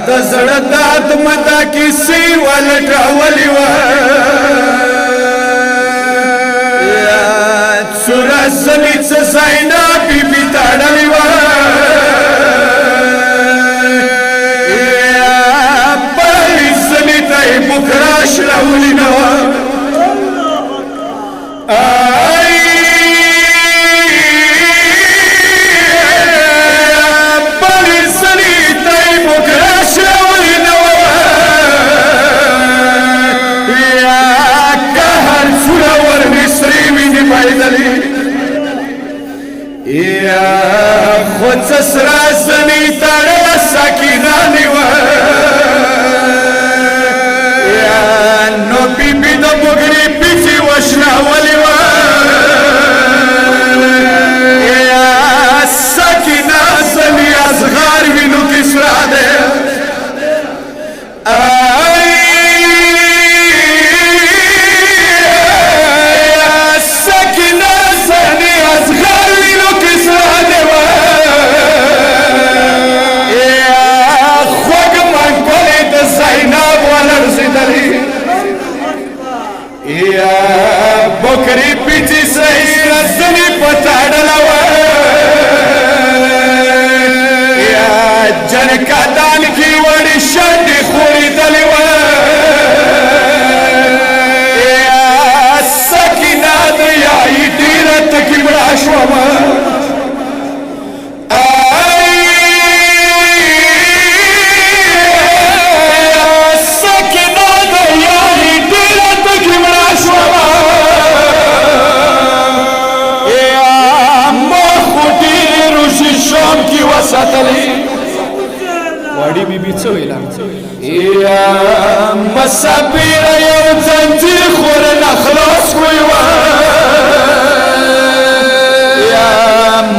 दजड़दात मता किसी वलटावली व सुरसनीच साइना बीबी ताडली व पळीसनीत बुखरा श्रावली नवा ससरासनी तारा साकीना निवा नो बीबी द बुगरी पीछे वशना वलीवा साकीना सनी असगार विनु किसरा दे बकरी पीछे सही रसनी पचाड़ला जनका दान की वड़ी शंडी खोरी दलीवा सकीना दया इटीरत की बड़ाश्वमा वाडी बीबीचं होईला मसाबीर येऊ जंजीर खोर नखलास होईवा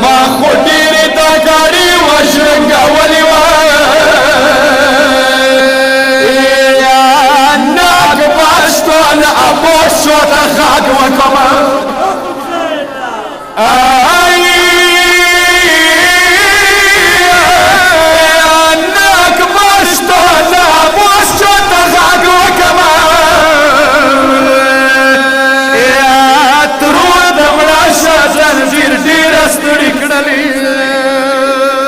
माखोटी रीता गाडी वाशंगावलीवा नाग बास्तोन अबोशोता खाग वकमा